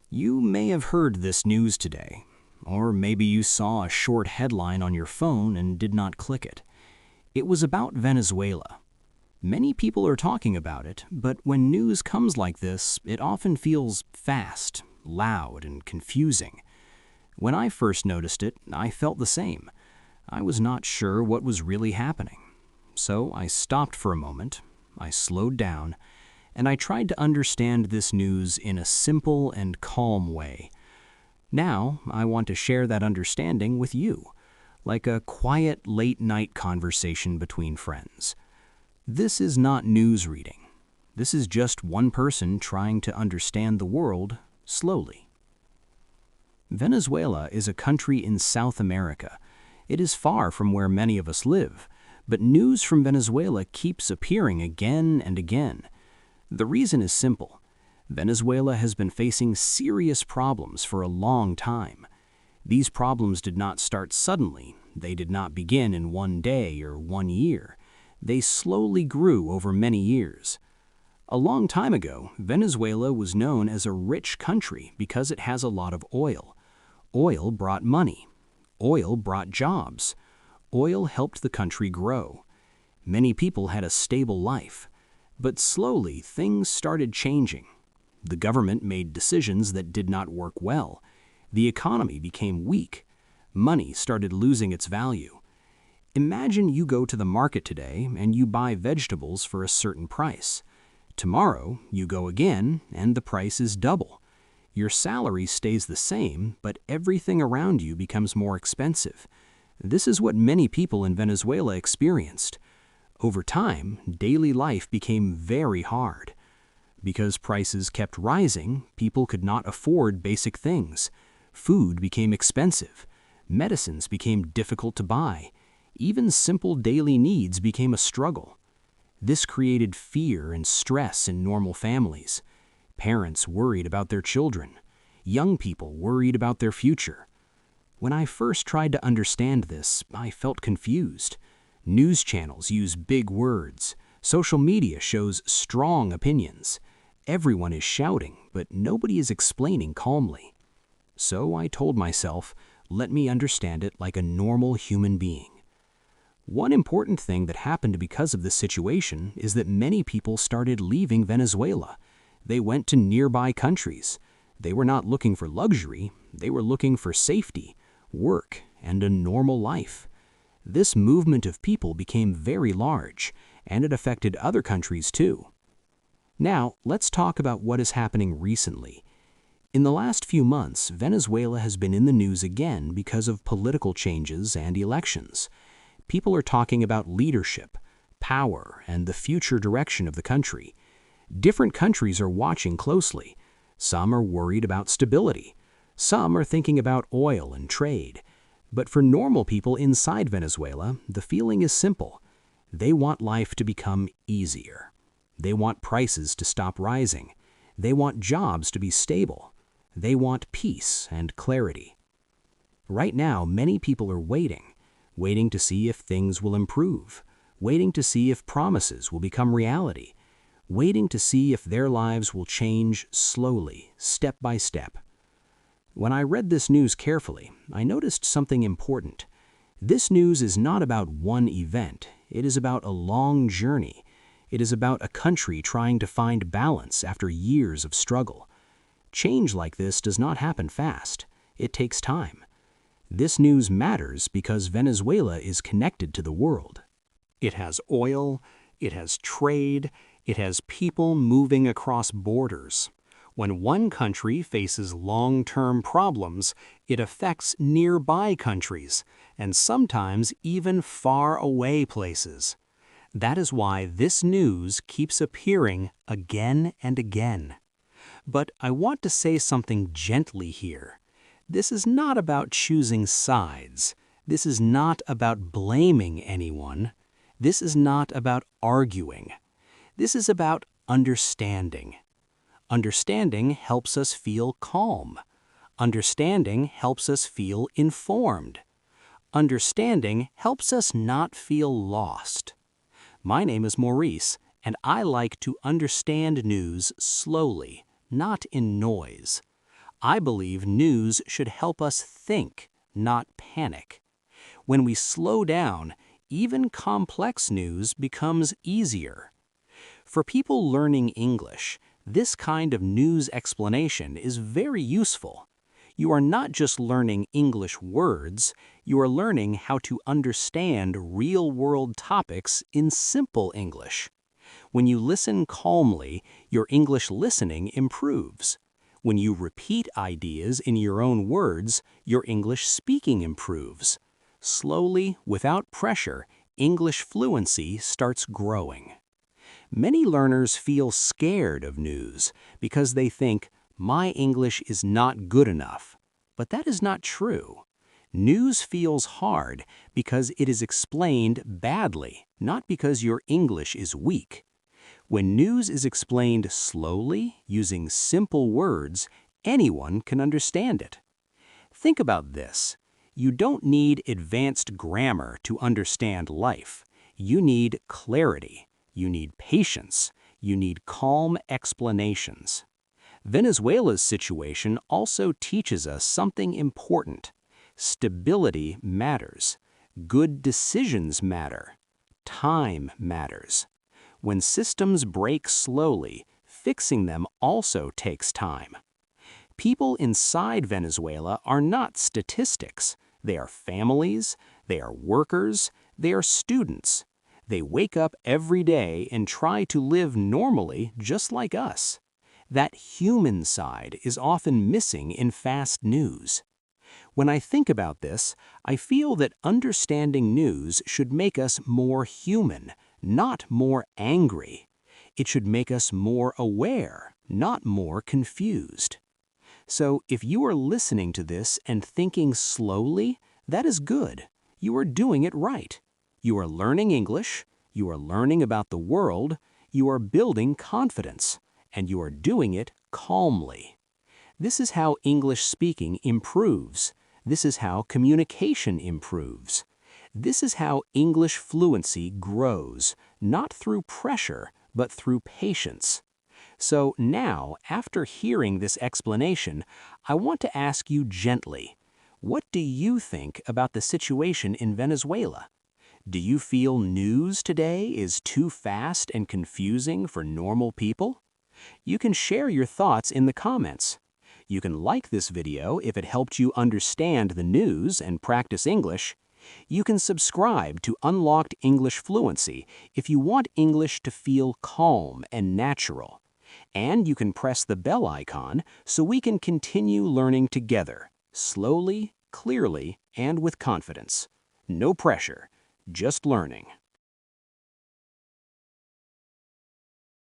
You may have heard this news today, or maybe you saw a short headline on your phone and did not click it. It was about Venezuela. Many people are talking about it, but when news comes like this, it often feels fast, loud, and confusing. When I first noticed it, I felt the same. I was not sure what was really happening. So I stopped for a moment, I slowed down, and I tried to understand this news in a simple and calm way. Now, I want to share that understanding with you, like a quiet late-night conversation between friends. This is not news reading. This is just one person trying to understand the world slowly. Venezuela is a country in South America. It is far from where many of us live, but news from Venezuela keeps appearing again and again. The reason is simple. Venezuela has been facing serious problems for a long time. These problems did not start suddenly. They did not begin in one day or 1 year. They slowly grew over many years. A long time ago, Venezuela was known as a rich country because it has a lot of oil. Oil brought money. Oil brought jobs. Oil helped the country grow. Many people had a stable life. But slowly, things started changing. The government made decisions that did not work well. The economy became weak. Money started losing its value. Imagine you go to the market today and you buy vegetables for a certain price. Tomorrow, you go again and the price is double. Your salary stays the same, but everything around you becomes more expensive. This is what many people in Venezuela experienced. Over time, daily life became very hard. Because prices kept rising, people could not afford basic things. Food became expensive. Medicines became difficult to buy. Even simple daily needs became a struggle. This created fear and stress in normal families. Parents worried about their children. Young people worried about their future. When I first tried to understand this, I felt confused. News channels use big words. Social media shows strong opinions. Everyone is shouting, but nobody is explaining calmly. So I told myself, let me understand it like a normal human being. One important thing that happened because of this situation is that many people started leaving Venezuela. They went to nearby countries. They were not looking for luxury. They were looking for safety, work, and a normal life. This movement of people became very large, and it affected other countries too. Now, let's talk about what is happening recently. In the last few months, Venezuela has been in the news again because of political changes and elections. People are talking about leadership, power, and the future direction of the country. Different countries are watching closely. Some are worried about stability. Some are thinking about oil and trade. But for normal people inside Venezuela, the feeling is simple. They want life to become easier. They want prices to stop rising. They want jobs to be stable. They want peace and clarity. Right now, many people are waiting to see if things will improve, waiting to see if promises will become reality, waiting to see if their lives will change slowly, step by step. When I read this news carefully, I noticed something important. This news is not about one event. It is about a long journey. It is about a country trying to find balance after years of struggle. Change like this does not happen fast. It takes time. This news matters because Venezuela is connected to the world. It has oil, it has trade, it has people moving across borders. When one country faces long-term problems, it affects nearby countries, and sometimes even far-away places. That is why this news keeps appearing again and again. But I want to say something gently here. This is not about choosing sides. This is not about blaming anyone. This is not about arguing. This is about understanding. Understanding helps us feel calm. Understanding helps us feel informed. Understanding helps us not feel lost. My name is Mourise, and I like to understand news slowly, not in noise. I believe news should help us think, not panic. When we slow down, even complex news becomes easier. For people learning English, this kind of news explanation is very useful. You are not just learning English words, you are learning how to understand real-world topics in simple English. When you listen calmly, your English listening improves. When you repeat ideas in your own words, your English speaking improves. Slowly, without pressure, English fluency starts growing. Many learners feel scared of news because they think, "My English is not good enough." But that is not true. News feels hard because it is explained badly, not because your English is weak. When news is explained slowly, using simple words, anyone can understand it. Think about this. You don't need advanced grammar to understand life. You need clarity. You need patience. You need calm explanations. Venezuela's situation also teaches us something important. Stability matters. Good decisions matter. Time matters. When systems break slowly, fixing them also takes time. People inside Venezuela are not statistics. They are families, they are workers, they are students. They wake up every day and try to live normally just like us. That human side is often missing in fast news. When I think about this, I feel that understanding news should make us more human, not more angry. It should make us more aware, not more confused. So if you are listening to this and thinking slowly, that is good. You are doing it right. You are learning English, you are learning about the world, you are building confidence, and you are doing it calmly. This is how English speaking improves. This is how communication improves. This is how English fluency grows, not through pressure, but through patience. So now, after hearing this explanation, I want to ask you gently, what do you think about the situation in Venezuela? Do you feel news today is too fast and confusing for normal people? You can share your thoughts in the comments. You can like this video if it helped you understand the news and practice English. You can subscribe to Unlocked English Fluency if you want English to feel calm and natural. And you can press the bell icon so we can continue learning together, slowly, clearly, and with confidence. No pressure, just learning.